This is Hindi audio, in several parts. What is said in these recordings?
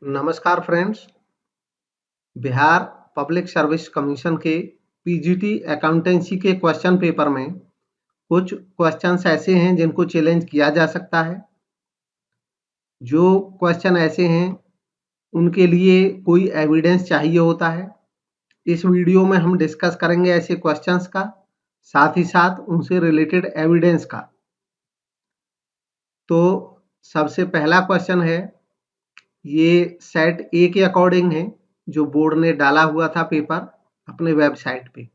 नमस्कार friends. Bihar public service commission के पीजीटी अकाउंटेंसी के क्वेश्चन पेपर में कुछ क्वेश्चंस ऐसे हैं जिनको चैलेंज किया जा सकता है। जो क्वेश्चन ऐसे हैं उनके लिए कोई एविडेंस चाहिए होता है। इस वीडियो में हम डिस्कस करेंगे ऐसे क्वेश्चंस का, साथ ही साथ उनसे रिलेटेड एविडेंस का। तो सबसे पहला क्वेश्चन है, ये सेट ए के अकॉर्डिंग है जो बोर्ड ने डाला हुआ था पेपर अपने वेबसाइट पे।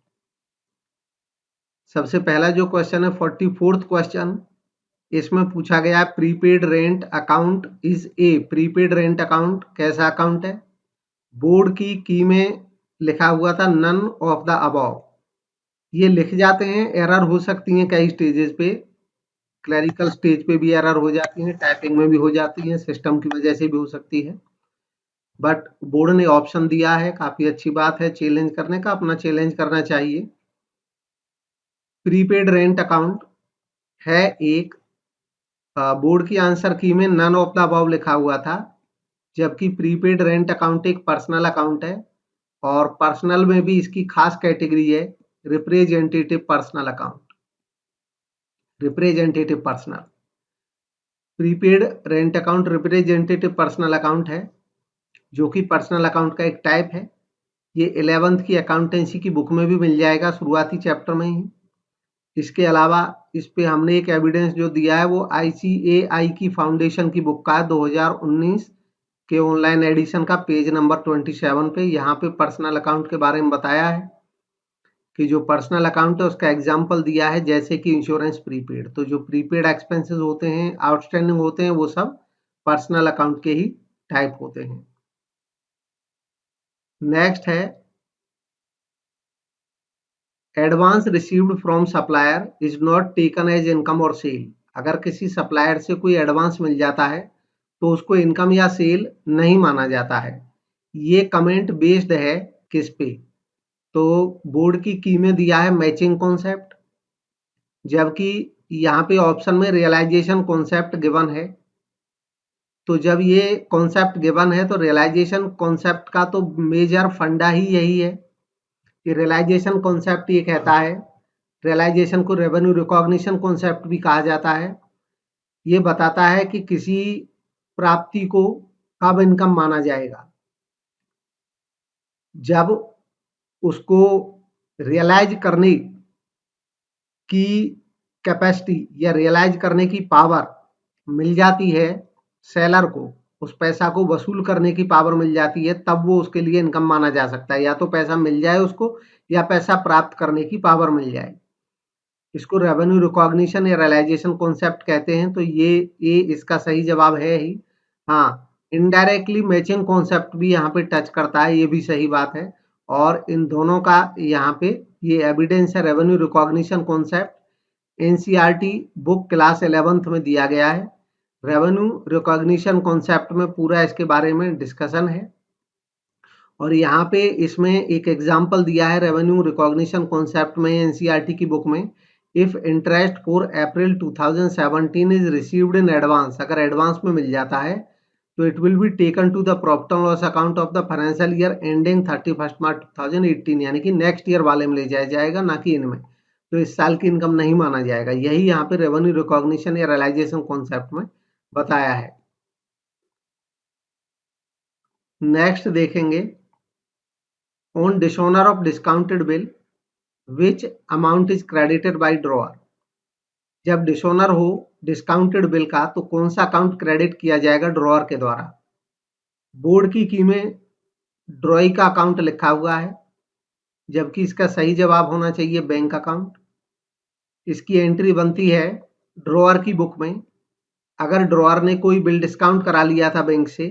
सबसे पहला जो क्वेश्चन है 44th क्वेश्चन, इसमें पूछा गया prepaid rent account is a. Prepaid rent account कैसा अकाउंट है? बोर्ड की में लिखा हुआ था नन ऑफ द अबव। ये लिख जाते हैं, एरर हो सकती हैं कई स्टेजेस पे, क्लरिकल स्टेज पे भी एरर हो जाती है, टाइपिंग में भी हो जाती है, सिस्टम की वजह से भी हो सकती है। बट बोर्ड ने ऑप्शन दिया है, काफी अच्छी बात है चैलेंज करने का, अपना चैलेंज करना चाहिए। प्रीपेड रेंट अकाउंट है एक, बोर्ड की आंसर की में नन ऑफ द अबव लिखा हुआ था, जबकि प्रीपेड रेंट अकाउंट एक पर्सनल अकाउंट है और पर्सनल में भी इसकी खास कैटेगरी है representative personal account. Representative personal prepaid rent account representative personal account है, जो कि पर्सनल अकाउंट का एक टाइप है। ये 11th की अकाउंटेंसी की बुक में भी मिल जाएगा, शुरुआती चैप्टर में ही। इसके अलावा इस पे हमने एक एविडेंस जो दिया है वो ICAI की फाउंडेशन की बुक का 2019 के ऑनलाइन एडिशन का पेज नंबर 27 पे। यहाँ पे पर्सनल अकाउंट के बारे में बताया है कि जो पर्सनल अकाउंट है उसका एग्जाम्पल दिया है, जैसे कि इंश्योरेंस प्रीपेड। तो जो प्रीपेड एक्सपेंसेस होते हैं, आउटस्टैंडिंग होते हैं, वो सब पर्सनल अकाउंट के ही टाइप होते हैं। नेक्स्ट है, advance received from supplier is not taken as income और सेल। अगर किसी सप्लायर से कोई एडवांस मिल जाता है तो उसको इनकम या सेल नहीं माना जाता है। ये कमेंट बेस्ड है किस पे? तो बोर्ड की में दिया है मैचिंग कॉन्सेप्ट, जबकि यहाँ पे ऑप्शन में रियलाइजेशन कॉन्सेप्ट गिवन है। तो जब ये कॉन्सेप्ट गिवन है तो रियलाइजेशन कॉन्सेप्ट का तो मेजर फंडा ही यही है कि रियलाइजेशन कॉन्सेप्ट ये कहता है, रियलाइजेशन को रेवेन्यू रिकॉग्निशन कॉन्सेप्ट भी कहा जाता है। ये बताता है कि किसी प्राप्ति को कब इनकम माना जाएगा, जब उसको रियलाइज करने की कैपेसिटी या रियलाइज करने की पावर मिल जाती है सेलर को, उस पैसा को वसूल करने की पावर मिल जाती है, तब वो उसके लिए इनकम माना जा सकता है। या तो पैसा मिल जाए उसको या पैसा प्राप्त करने की पावर मिल जाए, इसको रेवेन्यू रिकॉग्निशन या रियलाइजेशन कॉन्सेप्ट कहते हैं। तो ये इसका सही जवाब है ही। हाँ, इनडायरेक्टली मैचिंग कॉन्सेप्ट भी यहाँ पे टच करता है, ये भी सही बात है। और इन दोनों का यहाँ पे ये एविडेंस है। Revenue recognition concept NCERT book class 11th में दिया गया है। रेवेन्यू रिकॉग्निशन कॉन्सेप्ट में पूरा इसके बारे में डिस्कशन है और यहाँ पे इसमें एक एग्जाम्पल दिया है रेवेन्यू रिकॉग्निशन कॉन्सेप्ट में NCERT की बुक में। If interest for April 2017 is received in advance, अगर एडवांस में मिल जाता है तो it will be taken to the profit and loss account of the financial year ending 31 March 2018, यानी कि नेक्स्ट ईयर वाले में ले जाया जाएगा, ना कि इनमें। तो इस साल की इनकम नहीं माना जाएगा। यही यहाँ पे रेवेन्यू रिकॉग्निशन या रियलाइजेशन कॉन्सेप्ट में बताया है। नेक्स्ट देखेंगे, on dishonour of discounted bill which amount is credited bye drawer. जब डिसऑनर हो डिस्काउंटेड बिल का तो कौन सा अकाउंट क्रेडिट किया जाएगा ड्रॉअर के द्वारा? बोर्ड की में ड्रॉई का अकाउंट लिखा हुआ है, जबकि इसका सही जवाब होना चाहिए बैंक अकाउंट। इसकी एंट्री बनती है ड्रॉअर की बुक में। अगर ड्रॉअर ने कोई बिल डिस्काउंट करा लिया था बैंक से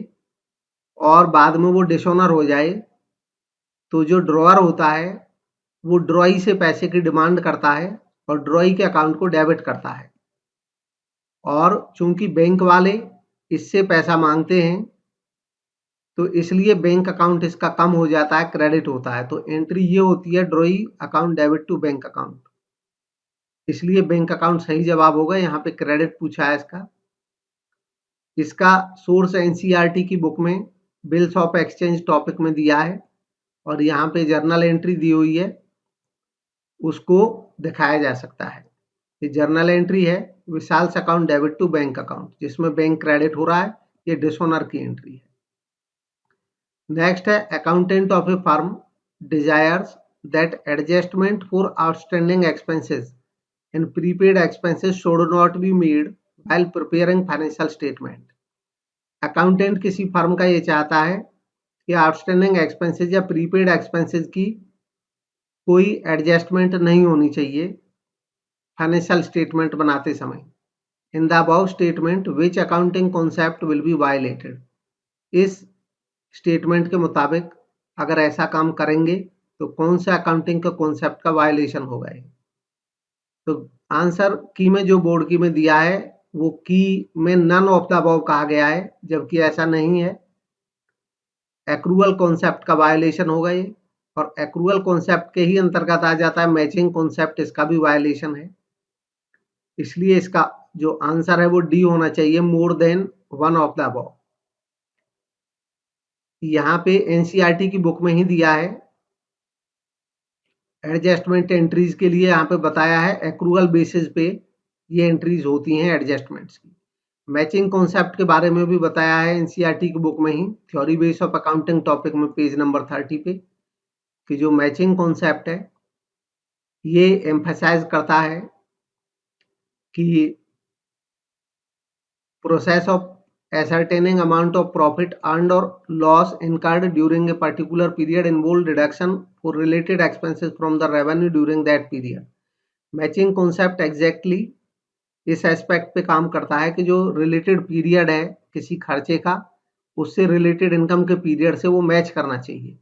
और बाद में वो डिसऑनर हो जाए, तो जो ड्रॉअर होता है वो ड्रॉई से पैसे की डिमांड करता है और ड्रॉई के अकाउंट को डेबिट करता है। और चूंकि बैंक वाले इससे पैसा मांगते हैं तो इसलिए बैंक अकाउंट इसका कम हो जाता है, क्रेडिट होता है। तो एंट्री ये होती है drawee account debit to bank account, इसलिए बैंक अकाउंट सही जवाब होगा। यहाँ पे क्रेडिट पूछा है इसका सोर्स NCERT की बुक में बिल्स ऑफ एक्सचेंज टॉपिक में दिया है और यहाँ पे जर्नल एंट्री दी हुई है, उसको दिखाया जा सकता है। ये जर्नल एंट्री है Vishal account debit to bank account, जिसमें बैंक क्रेडिट हो रहा है, ये डिसऑनर की एंट्री है। नेक्स्ट है accountant of A firm desires that adjustment for outstanding expenses and prepaid expenses should not be made while preparing financial statement. Accountant किसी फर्म का ये चाहता है कि आउटस्टैंडिंग एक्सपेंसेस या प्रीपेड एक्सपेंसेस की कोई एडजस्टमेंट नहीं होनी चाहिए फाइनेंशियल स्टेटमेंट बनाते समय। In the above statement which accounting concept will be violated. इस स्टेटमेंट के मुताबिक अगर ऐसा काम करेंगे तो कौन सा अकाउंटिंग का कॉन्सेप्ट का वायलेशन होगा। तो आंसर की में जो बोर्ड की में दिया है वो की में नन ऑफ द अबव कहा गया है, जबकि ऐसा नहीं है। एक्रूअल कॉन्सेप्ट का वायलेशन होगा ये, और एक्रूअल कॉन्सेप्ट के ही अंतर्गत आ जाता है मैचिंग कॉन्सेप्ट, इसका भी वायलेशन है। इसलिए इसका जो आंसर है वो डी होना चाहिए, more than one of the above. यहाँ पे एनसीईआरटी की बुक में ही दिया है एडजस्टमेंट एंट्रीज के लिए, यहाँ पे बताया है एक्रूअल बेसिस पे ये एंट्रीज होती हैं एडजस्टमेंट्स की। मैचिंग कॉन्सेप्ट के बारे में भी बताया है एनसीईआरटी की बुक में ही, theory base of accounting topic में पेज नंबर 30 पे, कि जो मैचिंग कॉन्सेप्ट है ये एम्फसाइज करता है कि process of ascertaining amount of profit earned or loss incurred during a particular period involve deduction for related expenses from the revenue during that period। Matching concept exactly इस एस्पेक्ट पे काम करता है कि जो रिलेटेड पीरियड है किसी खर्चे का, उससे रिलेटेड इनकम के पीरियड से वो मैच करना चाहिए।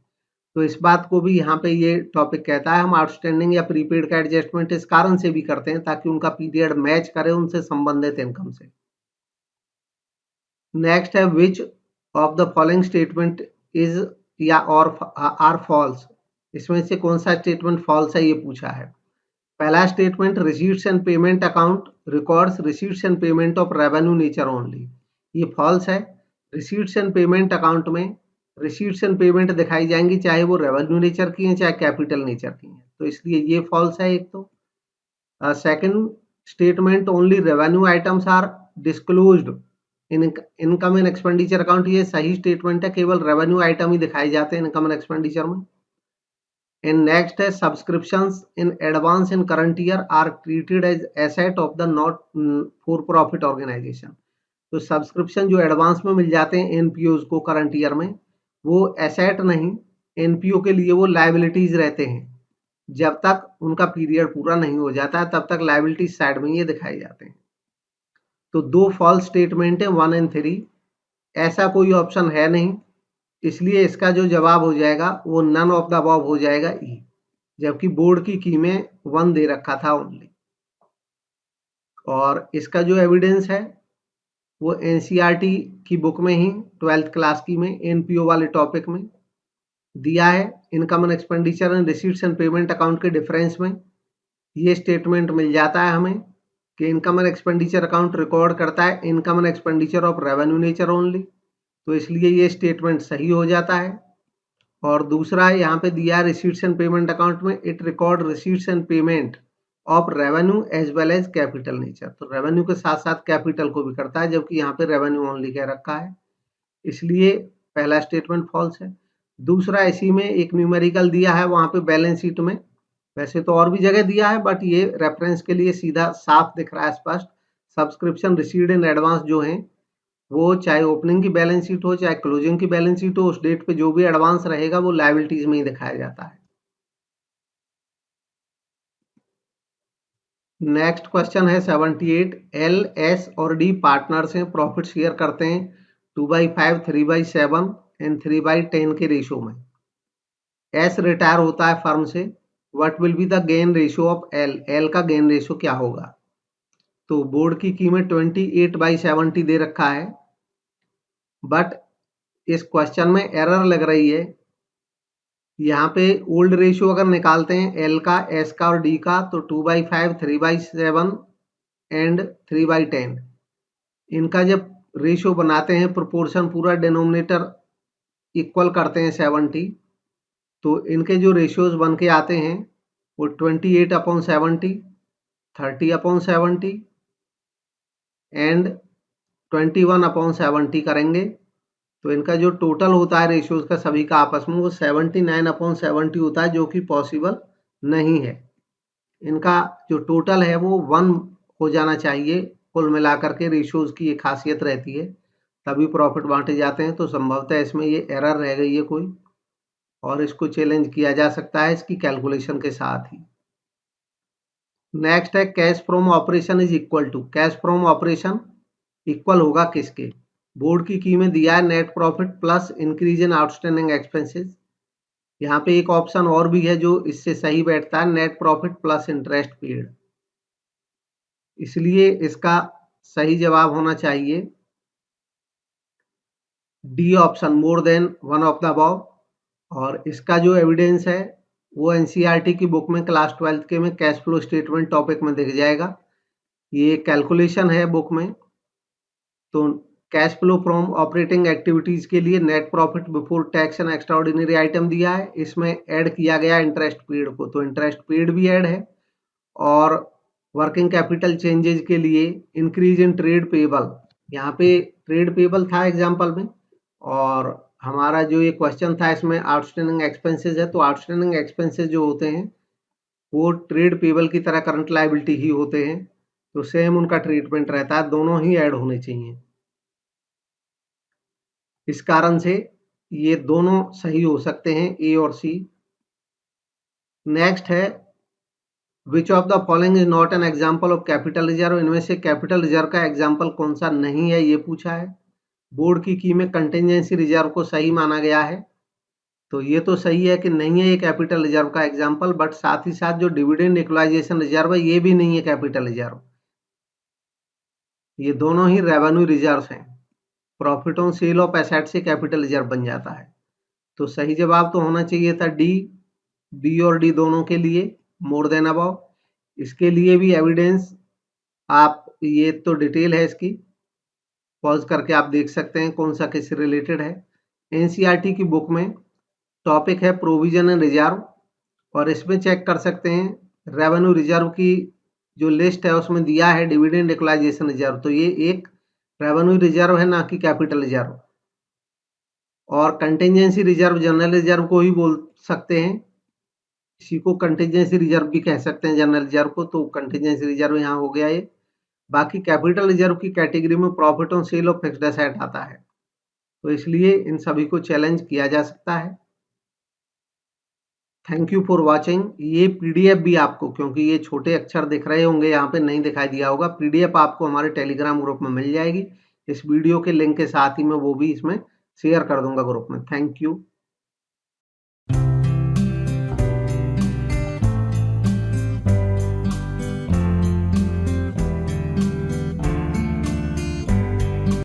तो इस बात को भी यहाँ पे ये टॉपिक कहता है, हम आउटस्टैंडिंग या प्रीपेड का एडजस्टमेंट इस कारण से भी करते हैं ताकि उनका पीरियड मैच करे उनसे संबंधित इनकम से। नेक्स्ट है which of the following statement is या और आर फॉल्स। इसमें से कौन सा स्टेटमेंट फॉल्स है ये पूछा है। पहला statement receipts and payment account records receipts and payment of revenue nature only, ये फॉल्स है। रिसीट्स एंड पेमेंट अकाउंट में रिसीट्स एंड पेमेंट दिखाई जाएंगी चाहे वो रेवेन्यू नेचर की हैं चाहे कैपिटल नेचर की हैं, तो इसलिए ये फॉल्स है एक। तो second statement only revenue items are disclosed income and expenditure account, ये सही स्टेटमेंट है, केवल रेवेन्यू आइटम ही दिखाए जाते हैं इनकम एंड एक्सपेंडिचर में। एंड नेक्स्ट है subscriptions in advance in current year are treated as asset of the not for profit organisation. तो सब्सक्रिप्शन जो एडवांस में मिल जाते हैं एनपीओ को करंट ईयर में, वो एसेट नहीं, एनपीओ के लिए वो लायबिलिटीज रहते हैं। जब तक उनका पीरियड पूरा नहीं हो जाता है तब तक लायबिलिटीज साइड में ये दिखाए जाते हैं। तो दो फॉल्स स्टेटमेंट है 1 और 3, ऐसा कोई ऑप्शन है नहीं, इसलिए इसका जो जवाब हो जाएगा वो नन ऑफ द अबव हो जाएगा ई, जबकि बोर्ड की में 1 दे रखा था ओनली। और इसका जो एविडेंस है वो एनसीईआरटी की बुक में ही 12th क्लास की में एनपीओ वाले टॉपिक में दिया है। Income and expenditure and receipts and payment account के डिफरेंस में ये स्टेटमेंट मिल जाता है हमें कि income and expenditure account record करता है income and expenditure of revenue nature only, तो इसलिए ये स्टेटमेंट सही हो जाता है। और दूसरा यहाँ पे दिया रिसीट्स एंड पेमेंट अकाउंट में it record receipts and payment of revenue as well as capital nature, तो रेवेन्यू के साथ साथ कैपिटल को भी करता है, जबकि यहाँ पे रेवेन्यू ओनली कह रखा है, इसलिए पहला स्टेटमेंट फॉल्स है। दूसरा इसी में एक न्यूमेरिकल दिया है वहां पे बैलेंस शीट में, वैसे तो और भी जगह दिया है बट ये रेफरेंस के लिए सीधा साफ दिख रहा है स्पष्ट। सब्सक्रिप्शन रिसीव्ड इन एडवांस जो है वो चाहे ओपनिंग की बैलेंस शीट हो चाहे क्लोजिंग की बैलेंस शीट हो, उस डेट पे जो भी एडवांस रहेगा वो लायबिलिटीज में ही दिखाया जाता है। नेक्स्ट क्वेश्चन है 78, एल एस और डी पार्टनर्स हैं, प्रॉफिट शेयर करते हैं 2/5 3/7 एंड 3/10 के रेशो में। एस रिटायर होता है फर्म से, what will be the gain ratio of L, L का गेन रेशियो क्या होगा। तो बोर्ड की कीमत 28/70 दे रखा है, बट इस क्वेश्चन में एरर लग रही है। यहाँ पे ओल्ड रेशियो अगर निकालते हैं एल का, एस का और डी का, तो 2/5 3/7 एंड 3/10 इनका जब रेशियो बनाते हैं प्रोपोर्शन पूरा डिनोमिनेटर इक्वल करते हैं 70, तो इनके जो रेशियोज बन के आते हैं वो 28/70, 30/70 एंड 21/70 करेंगे। तो इनका जो टोटल होता है रेशियोज का सभी का आपस में वो 79/70 होता है, जो कि पॉसिबल नहीं है। इनका जो टोटल है वो 1 हो जाना चाहिए। कुल मिलाकर के रेशियोज की एक खासियत रहती है, तभी प्रॉफिट बांटे जाते हैं। तो संभवतः इसमें ये एरर रह गई है कोई, और इसको चैलेंज किया जा सकता है इसकी कैलकुलेशन के साथ ही। नेक्स्ट है cash from operation is equal to, cash from operation equal होगा किसके? बोर्ड की की में दिया है net profit plus increase in outstanding expenses. यहाँ पे एक ऑप्शन और भी है जो इससे सही बैठता है, net profit plus interest paid. इसलिए इसका सही जवाब होना चाहिए D option, more than one of the above. और इसका जो एविडेंस है वो एनसीईआरटी की बुक में क्लास 12th के में कैश फ्लो स्टेटमेंट टॉपिक में दिख जाएगा। ये कैलकुलेशन है बुक में। तो cash flow from operating activities के लिए net profit before tax and extraordinary item दिया है, इसमें ऐड किया गया इंटरेस्ट पेड को, तो इंटरेस्ट पेड भी ऐड है। और वर्किंग कैपिटल चेंजेज के लिए इंक्रीज इन ट्रेड पेबल, यहाँ पे ट्रेड पेबल था एग्जाम्पल में, और हमारा जो ये क्वेश्चन था इसमें आउटस्टैंडिंग एक्सपेंसेस है। तो आउटस्टैंडिंग एक्सपेंसेस जो होते हैं वो ट्रेड पेबल की तरह करंट लायबिलिटी ही होते हैं, तो सेम उनका ट्रीटमेंट रहता है, दोनों ही ऐड होने चाहिए। इस कारण से ये दोनों सही हो सकते हैं, ए और सी। नेक्स्ट है which of the following is not an example of capital reserve, इनमें से कैपिटल रिजर्व का एग्जाम्पल कौन सा नहीं है ये पूछा है। बोर्ड की में कंटिजेंसी रिजर्व को सही माना गया है, तो ये तो सही है कि नहीं है ये कैपिटल रिजर्व का एग्जाम्पल, बट साथ ही साथ जो डिविडेंड इक्वलाइजेशन रिजर्व है ये भी नहीं है कैपिटल रिजर्व। ये दोनों ही रेवेन्यू रिजर्व हैं। Profit on sale of asset से कैपिटल रिजर्व बन जाता है। तो सही जवाब तो होना चाहिए था डी, बी और डी दोनों के लिए मोर देन अबव। इसके लिए भी एविडेंस आप, ये तो डिटेल है इसकी, पॉज करके आप देख सकते हैं कौन सा किससे रिलेटेड है। एनसीईआरटी की बुक में टॉपिक है प्रोविजन एंड रिजर्व, और इसमें चेक कर सकते हैं रेवेन्यू रिजर्व की जो लिस्ट है उसमें दिया है डिविडेंड इक्वलाइजेशन रिजर्व, तो ये एक रेवेन्यू रिजर्व है, ना कि कैपिटल रिजर्व। और कंटिजेंसी रिजर्व जनरल रिजर्व को ही बोल सकते हैं, इसी को कंटिजेंसी रिजर्व भी कह सकते हैं जनरल रिजर्व को, तो कंटिजेंसी रिजर्व यहाँ हो गया ये। बाकी कैपिटल रिजर्व की कैटेगरी में profit on sale of fixed asset आता है, तो इसलिए इन सभी को चैलेंज किया जा सकता है। Thank you for watching. ये पीडीएफ भी आपको, क्योंकि ये छोटे अक्षर दिख रहे होंगे यहाँ पे नहीं दिखाई दिया होगा, पीडीएफ आपको हमारे टेलीग्राम ग्रुप में मिल जाएगी। इस वीडियो के लिंक के साथ ही मैं वो भी इसमें शेयर कर दूंगा ग्रुप में। Thank you.